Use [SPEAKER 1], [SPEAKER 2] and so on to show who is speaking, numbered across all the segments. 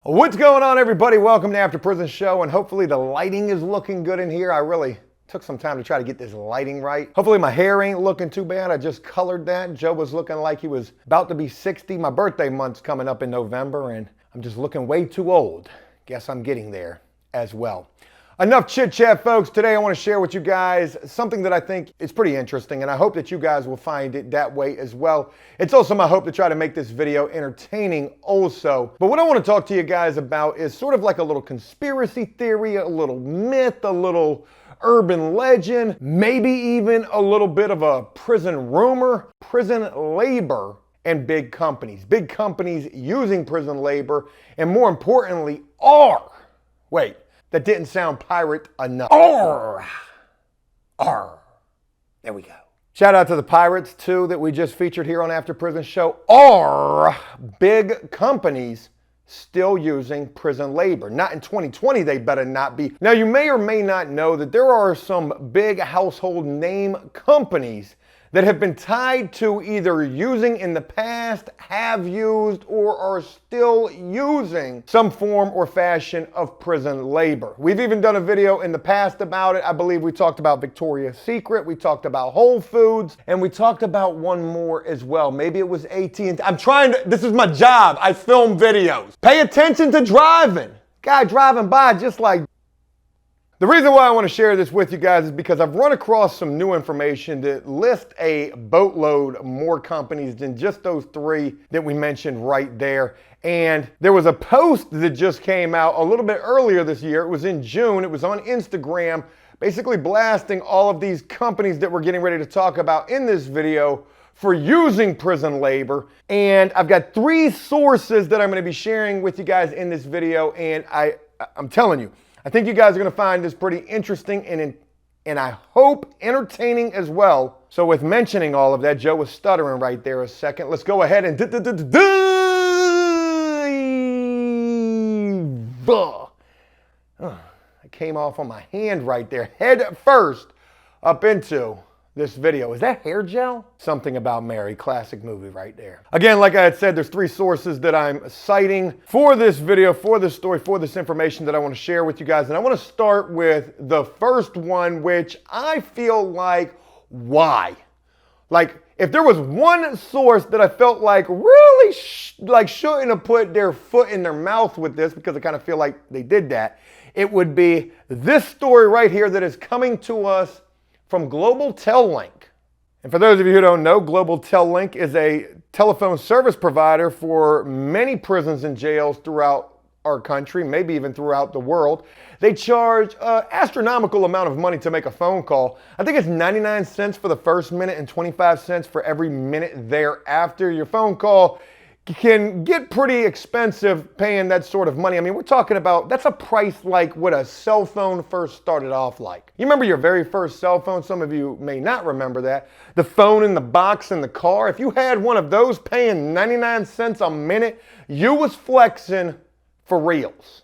[SPEAKER 1] What's going on, everybody? Welcome to After Prison Show, and hopefully the lighting is looking good in here. I really took some time to try to get this lighting right. Hopefully my hair ain't looking too bad. I just colored that. Joe was looking like he was about to be 60. My birthday month's coming up in November, and I'm just looking way too old. Guess I'm getting there as well. Enough chit chat, folks. Today I want to share with you guys something that I think is pretty interesting, and I hope that you guys will find it that way as well. It's also my hope to try to make this video entertaining also. But what I want to talk to you guys about is sort of like a little conspiracy theory, a little myth, a little urban legend, maybe even a little bit of a prison rumor, prison labor, and big companies. Big companies using prison labor, and more importantly, that didn't sound pirate enough. There we go. Shout out to the pirates, too, that we just featured here on After Prison Show. Big companies still using prison labor. Not in 2020, they better not be. Now, you may or may not know that there are some big household name companies that have been tied to either using in the past, have used, or are still using some form or fashion of prison labor. We've even done a video in the past about it. I believe we talked about Victoria's Secret, we talked about Whole Foods, and we talked about one more as well. Maybe it was AT&T. This is my job. I film videos. Pay attention to driving. Guy driving by just like... The reason why I want to share this with you guys is because I've run across some new information that list a boatload more companies than just those three that we mentioned right there. And there was a post that just came out a little bit earlier this year. It was in June. It was on Instagram, basically blasting all of these companies that we're getting ready to talk about in this video for using prison labor. And I've got three sources that I'm going to be sharing with you guys in this video. And I'm telling you, I think you guys are going to find this pretty interesting and I hope entertaining as well. So with mentioning all of that, Joe was stuttering right there a second. Let's go ahead and dive. I came off on my hand right there, head first up into this video. Is that hair gel? Something About Mary, classic movie right there. Again, like I had said, there's three sources that I'm citing for this video, for this story, for this information that I want to share with you guys. And I want to start with the first one, which I feel like, why? Like, if there was one source that I felt like really shouldn't have put their foot in their mouth with this, because I kind of feel like they did that, it would be this story right here that is coming to us from Global Tel Link. And for those of you who don't know, Global Tel Link is a telephone service provider for many prisons and jails throughout our country, maybe even throughout the world. They charge an astronomical amount of money to make a phone call. I think it's 99 cents for the first minute and 25 cents for every minute thereafter. Your phone call can get pretty expensive paying that sort of money. I mean, we're talking about, that's a price like what a cell phone first started off like. You remember your very first cell phone? Some of you may not remember that. The phone in the box in the car. If you had one of those paying 99 cents a minute, you was flexing for reals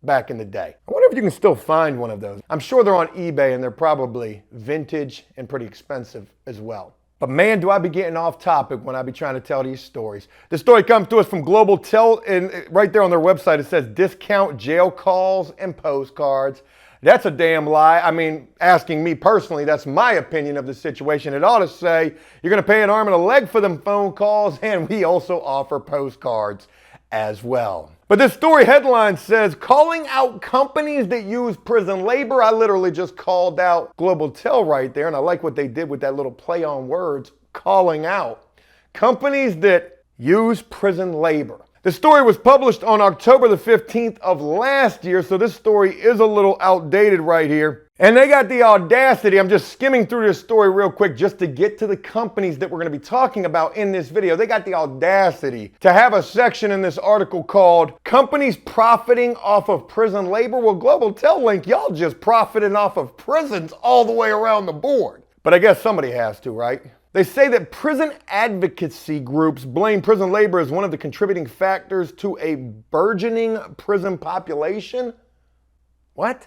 [SPEAKER 1] back in the day. I wonder if you can still find one of those. I'm sure they're on eBay and they're probably vintage and pretty expensive as well. But man, do I be getting off topic when I be trying to tell these stories. This story comes to us from Global Tel, and right there on their website it says discount jail calls and postcards. That's a damn lie. I mean, asking me personally, that's my opinion of the situation. It ought to say you're going to pay an arm and a leg for them phone calls, and we also offer postcards as well. But this story headline says, calling out companies that use prison labor. I literally just called out Global Tel right there, and I like what they did with that little play on words, calling out companies that use prison labor. The story was published on October the 15th of last year, so this story is a little outdated right here. And they got the audacity, I'm just skimming through this story real quick just to get to the companies that we're going to be talking about in this video. They got the audacity to have a section in this article called Companies Profiting Off of Prison Labor. Well, Global Tel Link, y'all just profiting off of prisons all the way around the board. But I guess somebody has to, right? They say that prison advocacy groups blame prison labor as one of the contributing factors to a burgeoning prison population. What?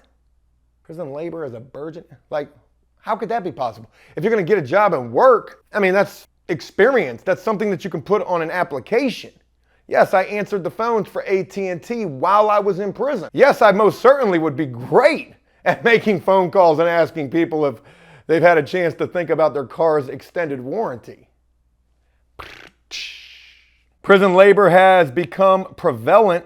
[SPEAKER 1] Prison labor as a burgeon? Like, how could that be possible? If you're going to get a job and work, I mean, that's experience. That's something that you can put on an application. Yes, I answered the phones for AT&T while I was in prison. Yes, I most certainly would be great at making phone calls and asking people if they've had a chance to think about their car's extended warranty. Prison labor has become prevalent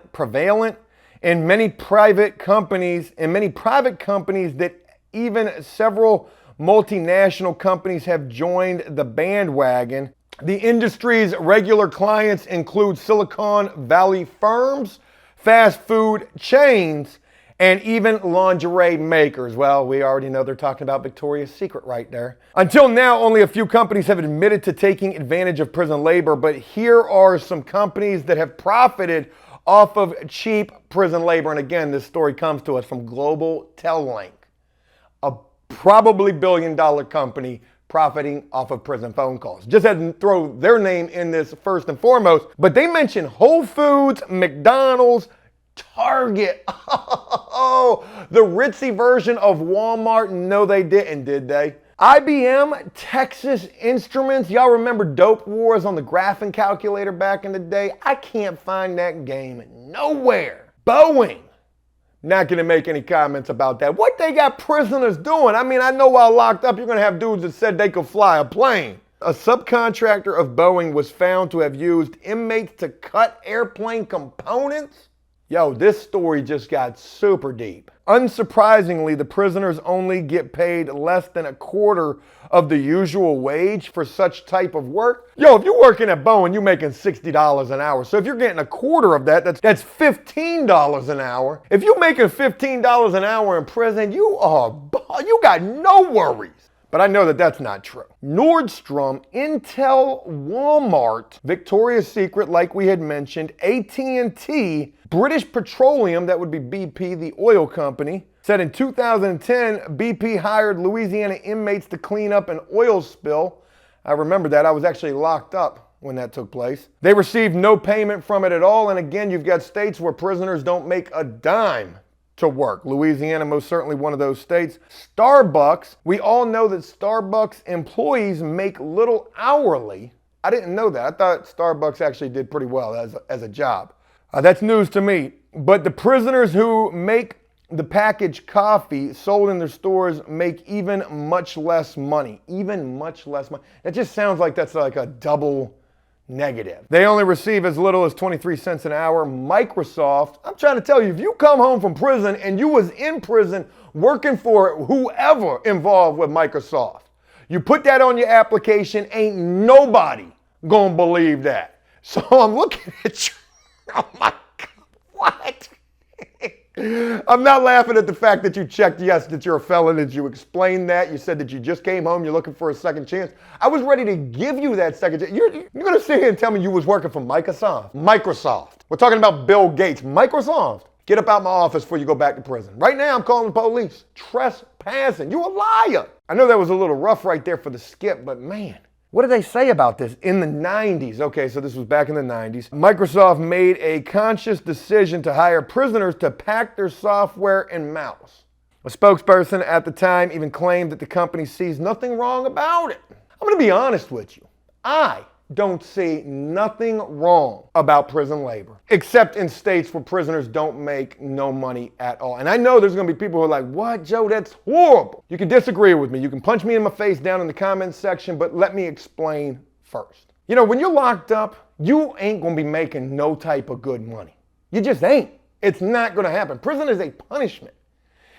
[SPEAKER 1] in many private companies, that even several multinational companies have joined the bandwagon. The industry's regular clients include Silicon Valley firms, fast food chains, and even lingerie makers. Well, we already know they're talking about Victoria's Secret right there. Until now, only a few companies have admitted to taking advantage of prison labor, but here are some companies that have profited off of cheap prison labor. And again, this story comes to us from global Tel Link, a probably billion-dollar company profiting off of prison phone calls. Just had to throw their name in this first and foremost, but they mentioned Whole Foods, McDonald's, Target. Oh, the ritzy version of Walmart. No, they didn't, did they? IBM, Texas Instruments. Y'all remember Dope Wars on the graphing calculator back in the day? I can't find that game nowhere. Boeing. Not going to make any comments about that. What they got prisoners doing? I mean, I know while locked up, you're going to have dudes that said they could fly a plane. A subcontractor of Boeing was found to have used inmates to cut airplane components. Yo, this story just got super deep. Unsurprisingly, the prisoners only get paid less than a quarter of the usual wage for such type of work. Yo, if you're working at Boeing, you're making $60 an hour. So if you're getting a quarter of that, that's $15 an hour. If you're making $15 an hour in prison, you got no worries. But I know that that's not true. Nordstrom, Intel, Walmart, Victoria's Secret, like we had mentioned, AT&T, British Petroleum, that would be BP, the oil company, said in 2010, BP hired Louisiana inmates to clean up an oil spill. I remember that. I was actually locked up when that took place. They received no payment from it at all. And again, you've got states where prisoners don't make a dime to work. Louisiana, most certainly one of those states. Starbucks, we all know that Starbucks employees make little hourly. I didn't know that. I thought Starbucks actually did pretty well as a job. That's news to me. But the prisoners who make the packaged coffee sold in their stores make even much less money. Even much less money. That just sounds like that's like a double negative. They only receive as little as 23 cents an hour. Microsoft, I'm trying to tell you, if you come home from prison and you was in prison working for whoever involved with Microsoft, you put that on your application, ain't nobody gonna believe that. So I'm looking at you. Oh my God, what? I'm not laughing at the fact that you checked yes, that you're a felon, that you explained that. You said that you just came home, you're looking for a second chance. I was ready to give you that second chance. You're going to sit here and tell me you was working for Microsoft. Microsoft. We're talking about Bill Gates. Microsoft. Get up out my office before you go back to prison. Right now, I'm calling the police. Trespassing. You a liar. I know that was a little rough right there for the skip, but man. What did they say about this in the 90s? Okay, so this was back in the 90s. Microsoft made a conscious decision to hire prisoners to pack their software and mouse. A spokesperson at the time even claimed that the company sees nothing wrong about it. I'm gonna be honest with you. I don't see nothing wrong about prison labor, except in states where prisoners don't make no money at all. And I know there's gonna be people who are like, what, Joe, that's horrible. You can disagree with me. You can punch me in my face down in the comments section, but let me explain first. You know, when you're locked up, you ain't gonna be making no type of good money. You just ain't. It's not gonna happen. Prison is a punishment.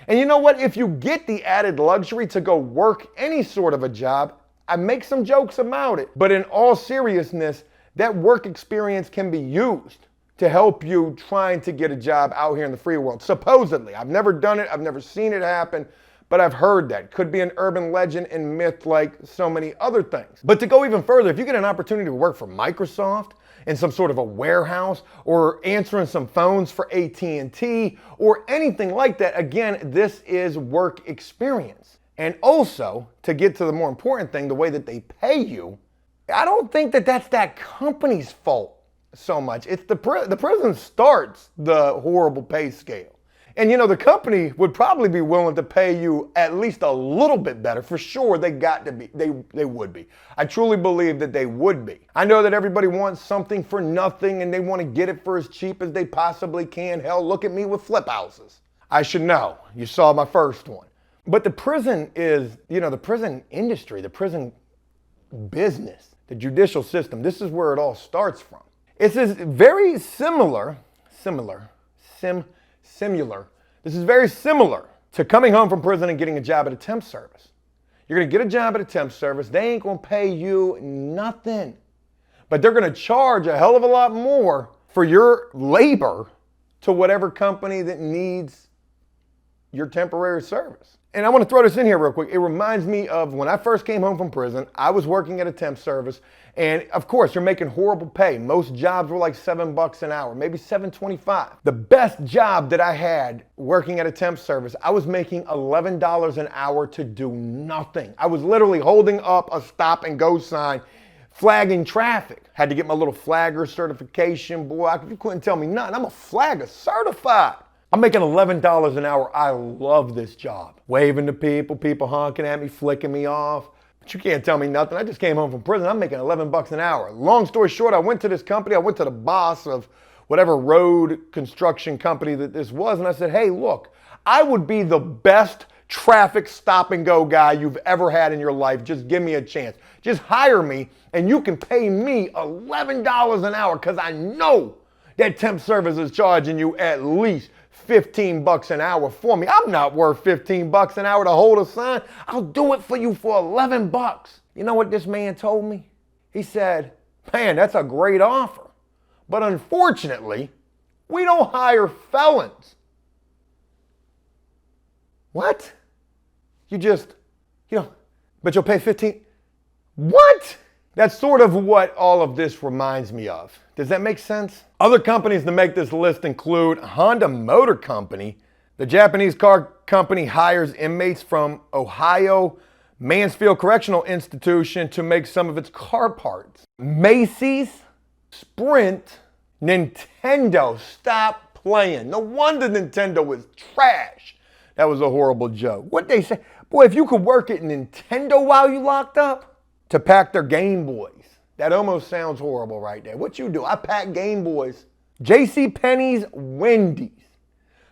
[SPEAKER 1] And you know what? If you get the added luxury to go work any sort of a job, I make some jokes about it, but in all seriousness, that work experience can be used to help you trying to get a job out here in the free world. Supposedly. I've never done it. I've never seen it happen, but I've heard that. Could be an urban legend and myth like so many other things. But to go even further, if you get an opportunity to work for Microsoft in some sort of a warehouse or answering some phones for AT&T or anything like that, again, this is work experience. And also, to get to the more important thing, the way that they pay you, I don't think that that's that company's fault so much. It's the prison starts the horrible pay scale. And you know, the company would probably be willing to pay you at least a little bit better. For sure, they would be. I truly believe that they would be. I know that everybody wants something for nothing and they want to get it for as cheap as they possibly can. Hell, look at me with flip houses. I should know. You saw my first one. But the prison is, you know, the prison industry, the prison business, the judicial system, this is where it all starts from. It's very similar. This is very similar to coming home from prison and getting a job at a temp service. You're going to get a job at a temp service. They ain't going to pay you nothing. But they're going to charge a hell of a lot more for your labor to whatever company that needs your temporary service. And I want to throw this in here real quick. It reminds me of when I first came home from prison. I was working at a temp service, and of course, you're making horrible pay. Most jobs were like $7 an hour, maybe $7.25. The best job that I had working at a temp service, I was making $11 an hour to do nothing. I was literally holding up a stop and go sign, flagging traffic. Had to get my little flagger certification. Boy, you couldn't tell me nothing. I'm a flagger certified. I'm making $11 an hour. I love this job. Waving to people, people honking at me, flicking me off. But you can't tell me nothing. I just came home from prison. I'm making $11 an hour. Long story short, I went to this company. I went to the boss of whatever road construction company that this was, and I said, hey, look, I would be the best traffic stop and go guy you've ever had in your life. Just give me a chance. Just hire me, and you can pay me $11 an hour because I know that temp service is charging you at least $15 an hour for me. I'm not worth $15 an hour to hold a sign. I'll do it for you for $11. You know what this man told me? He said, man, that's a great offer. But unfortunately, we don't hire felons. What? But you'll pay 15? What? That's sort of what all of this reminds me of. Does that make sense? Other companies that make this list include Honda Motor Company. The Japanese car company hires inmates from Ohio Mansfield Correctional Institution to make some of its car parts. Macy's, Sprint, Nintendo. Stop playing. No wonder Nintendo is trash. That was a horrible joke. What'd they say? Boy, if you could work at Nintendo while you locked up, to pack their Game Boys. That almost sounds horrible right there. What you do? I pack Game Boys. JCPenney's, Wendy's.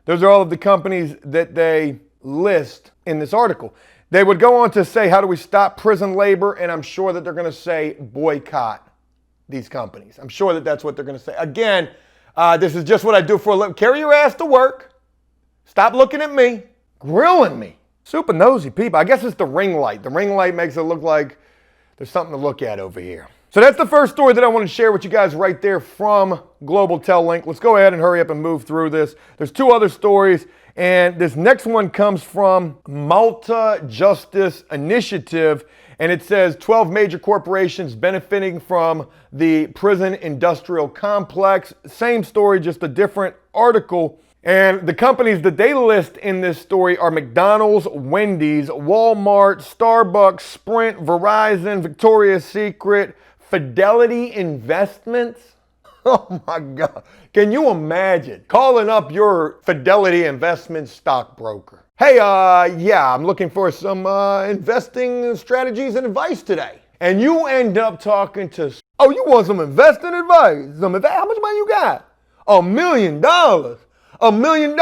[SPEAKER 1] Those are all of the companies that they list in this article. They would go on to say, how do we stop prison labor? And I'm sure that they're going to say boycott these companies. I'm sure that that's what they're going to say. Again, this is just what I do for a living. Carry your ass to work. Stop looking at me, grilling me. Super nosy people. I guess it's the ring light. The ring light makes it look like there's something to look at over here. So that's the first story that I want to share with you guys right there from Global Tel Link. Let's go ahead and hurry up and move through this. There's two other stories, and this next one comes from Malta Justice Initiative, and it says 12 major corporations benefiting from the prison industrial complex. Same story, just a different article. And the companies that they list in this story are McDonald's, Wendy's, Walmart, Starbucks, Sprint, Verizon, Victoria's Secret, Fidelity Investments. Oh my God. Can you imagine calling up your Fidelity Investments stockbroker? Hey, yeah, I'm looking for some investing strategies and advice today. And you end up talking to, oh, you want some investing advice? How much money you got? $1 million. $1 million.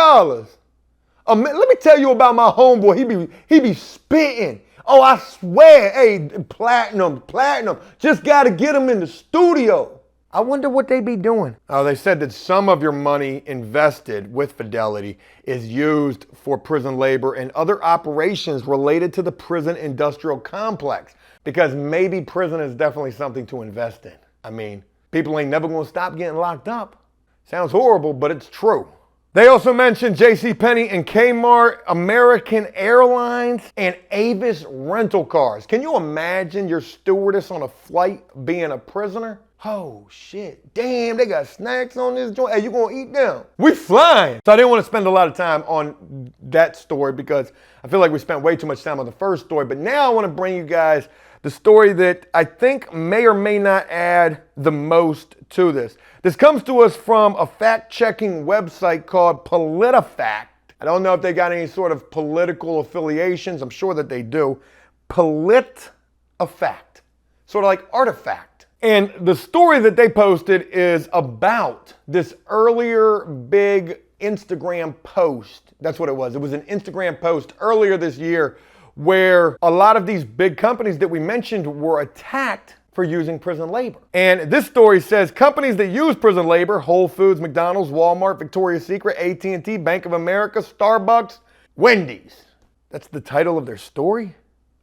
[SPEAKER 1] Let me tell you about my homeboy. He be spitting. Oh, I swear. Hey, platinum. Just got to get him in the studio. I wonder what they be doing. Oh, they said that some of your money invested with Fidelity is used for prison labor and other operations related to the prison industrial complex, because maybe prison is definitely something to invest in. I mean, people ain't never going to stop getting locked up. Sounds horrible, but it's true. They also mentioned JCPenney and Kmart, American Airlines, and Avis rental cars. Can you imagine your stewardess on a flight being a prisoner? Oh shit, damn, they got snacks on this joint. Hey, you gonna eat them? We flying. So I didn't want to spend a lot of time on that story because I feel like we spent way too much time on the first story. But now I want to bring you guys the story that I think may or may not add the most to this. This comes to us from a fact-checking website called PolitiFact. I don't know if they got any sort of political affiliations. I'm sure that they do. PolitEffect, sort of like artifact. And the story that they posted is about this earlier big Instagram post. That's what it was. It was an Instagram post earlier this year where a lot of these big companies that we mentioned were attacked for using prison labor. And this story says companies that use prison labor, Whole Foods, McDonald's, Walmart, Victoria's Secret, AT&T, Bank of America, Starbucks, Wendy's. That's the title of their story?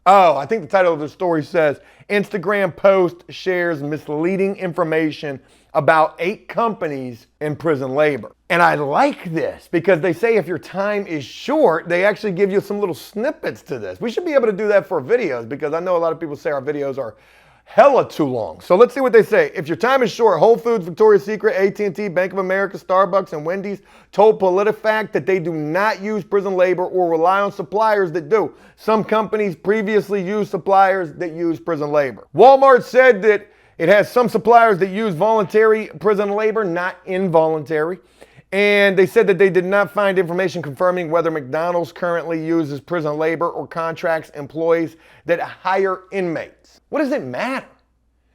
[SPEAKER 1] Oh, I think the title of the story says Instagram post shares misleading information about 8 companies in prison labor. And I like this because they say if your time is short, they actually give you some little snippets to this. We should be able to do that for videos because I know a lot of people say our videos are hella too long. So let's see what they say. If your time is short, Whole Foods, Victoria's Secret, AT&T, Bank of America, Starbucks, and Wendy's told PolitiFact that they do not use prison labor or rely on suppliers that do. Some companies previously used suppliers that use prison labor. Walmart said that it has some suppliers that use voluntary prison labor, not involuntary. And they said that they did not find information confirming whether McDonald's currently uses prison labor or contracts employees that hire inmates. What does it matter?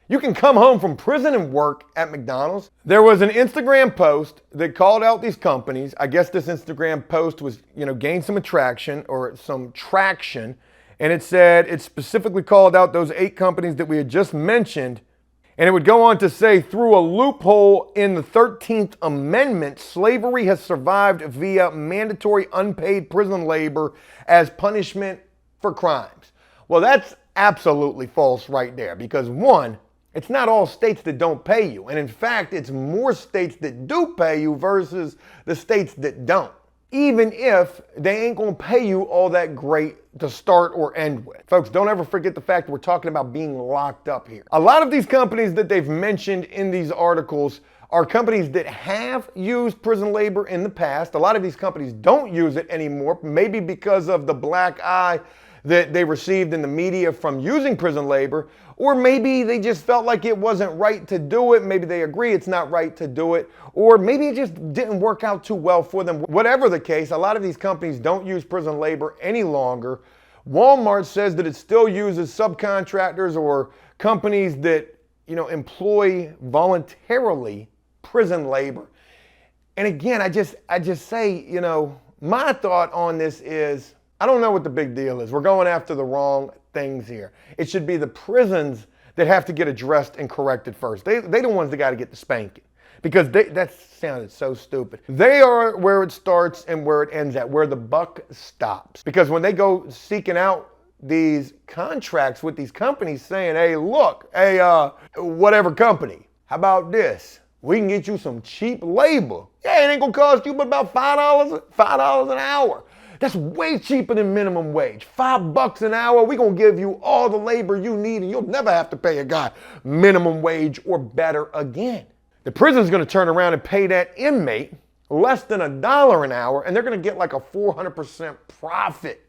[SPEAKER 1] You can come home from prison and work at McDonald's. There was an Instagram post that called out these companies. I guess this Instagram post was, gained some attraction or some traction. And it said, it specifically called out those 8 companies that we had just mentioned. And it would go on to say, through a loophole in the 13th Amendment, slavery has survived via mandatory unpaid prison labor as punishment for crimes. Well, that's absolutely false right there because 1, it's not all states that don't pay you. And in fact, it's more states that do pay you versus the states that don't. Even if they ain't gonna pay you all that great to start or end with. Folks, don't ever forget the fact that we're talking about being locked up here. A lot of these companies that they've mentioned in these articles are companies that have used prison labor in the past. A lot of these companies don't use it anymore, maybe because of the black eye that they received in the media from using prison labor, or maybe they just felt like it wasn't right to do it. Maybe they agree it's not right to do it, or maybe it just didn't work out too well for them. Whatever the case, a lot of these companies don't use prison labor any longer. Walmart says that it still uses subcontractors or companies that, employ voluntarily prison labor. And again, I just say, my thought on this is, I don't know what the big deal is. We're going after the wrong things here. It should be the prisons that have to get addressed and corrected first. They the ones that got to get the spanking because that sounded so stupid. They are where it starts and where it ends at, where the buck stops. Because when they go seeking out these contracts with these companies saying, hey, look, whatever company, how about this? We can get you some cheap labor. Yeah, it ain't gonna cost you but about $5 an hour. That's way cheaper than minimum wage. $5 an hour, we're gonna give you all the labor you need and you'll never have to pay a guy minimum wage or better again. The prison's gonna turn around and pay that inmate less than $1 an hour and they're gonna get like a 400% profit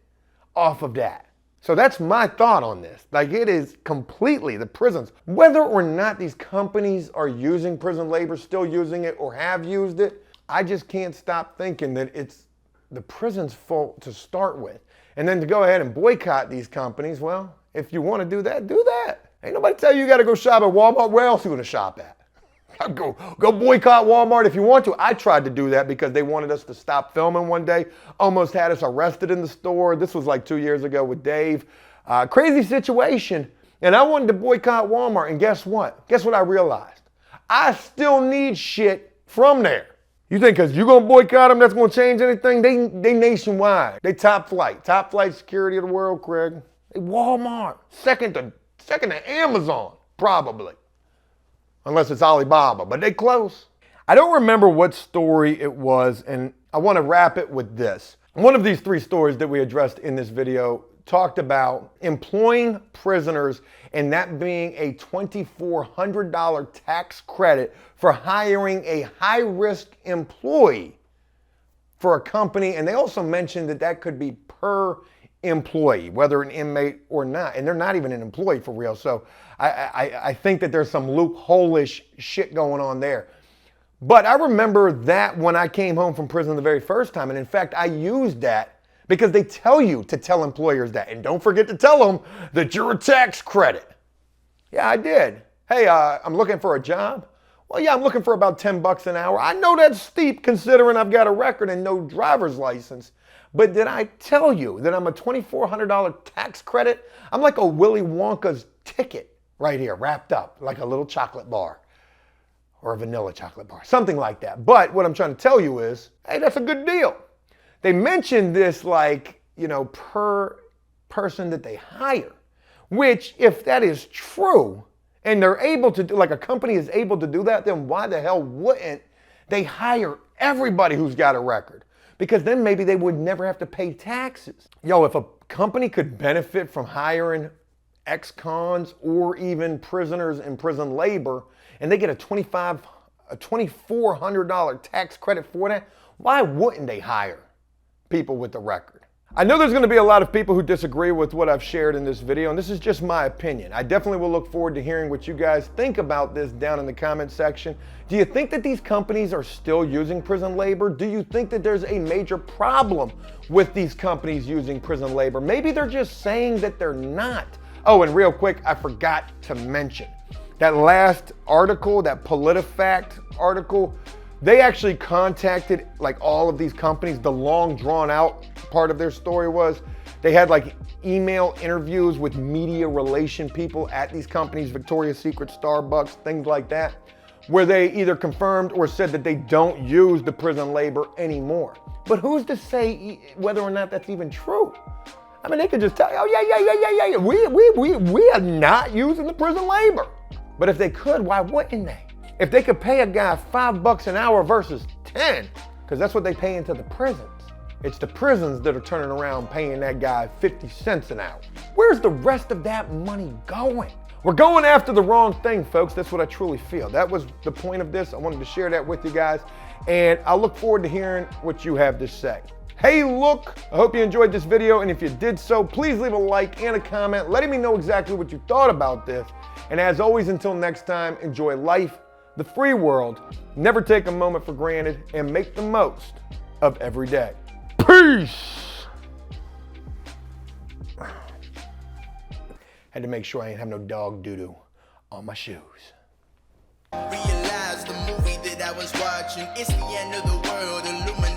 [SPEAKER 1] off of that. So that's my thought on this. Like it is completely the prisons. Whether or not these companies are using prison labor, still using it or have used it, I just can't stop thinking that it's the prison's fault to start with. And then to go ahead and boycott these companies, well, if you want to do that, do that. Ain't nobody tell you got to go shop at Walmart. Where else are you going to shop at? Go boycott Walmart if you want to. I tried to do that because they wanted us to stop filming one day. Almost had us arrested in the store. This was like 2 years ago with Dave. Crazy situation. And I wanted to boycott Walmart. And guess what? Guess what I realized? I still need shit from there. You think because you're going to boycott them, that's going to change anything? They nationwide. They top flight security of the world, Craig. They Walmart. Second to Amazon, probably. Unless it's Alibaba, but they close. I don't remember what story it was, and I want to wrap it with this. One of these 3 stories that we addressed in this video talked about employing prisoners and that being a $2,400 tax credit for hiring a high-risk employee for a company. And they also mentioned that that could be per employee, whether an inmate or not. And they're not even an employee for real. So I think that there's some loophole-ish shit going on there. But I remember that when I came home from prison the very first time. And in fact, I used that because they tell you to tell employers that. And don't forget to tell them that you're a tax credit. Yeah, I did. Hey, I'm looking for a job. Well, yeah, I'm looking for about 10 bucks an hour. I know that's steep considering I've got a record and no driver's license. But did I tell you that I'm a $2,400 tax credit? I'm like a Willy Wonka's ticket right here, wrapped up like a little chocolate bar or a vanilla chocolate bar, something like that. But what I'm trying to tell you is, hey, that's a good deal. They mentioned this like, you know, per person that they hire, which if that is true, and they're able to do, like a company is able to do that, then why the hell wouldn't they hire everybody who's got a record? Because then maybe they would never have to pay taxes. Yo, if a company could benefit from hiring ex-cons or even prisoners in prison labor, and they get a $2,400 tax credit for that, why wouldn't they hire people with the record? I know there's going to be a lot of people who disagree with what I've shared in this video, and this is just my opinion. I definitely will look forward to hearing what you guys think about this down in the comment section. Do you think that these companies are still using prison labor? Do you think that there's a major problem with these companies using prison labor? Maybe they're just saying that they're not. Oh, and real quick, I forgot to mention that last article, that PolitiFact article, they actually contacted like all of these companies. The long drawn out part of their story was they had like email interviews with media relation people at these companies, Victoria's Secret, Starbucks, things like that, where they either confirmed or said that they don't use the prison labor anymore. But who's to say whether or not that's even true? I mean, they could just tell you, oh yeah, we are not using the prison labor. But if they could, why wouldn't they? If they could pay a guy $5 an hour versus 10, because that's what they pay into the prisons. It's the prisons that are turning around paying that guy 50 cents an hour. Where's the rest of that money going? We're going after the wrong thing, folks. That's what I truly feel. That was the point of this. I wanted to share that with you guys. And I look forward to hearing what you have to say. Hey, look, I hope you enjoyed this video. And if you did so, please leave a like and a comment letting me know exactly what you thought about this. And as always, until next time, enjoy life, the free world, never take a moment for granted, and make the most of every day. Peace! Had to make sure I ain't have no dog doo-doo on my shoes.
[SPEAKER 2] Realize the movie that I was watching, it's the end of the world, illuminating.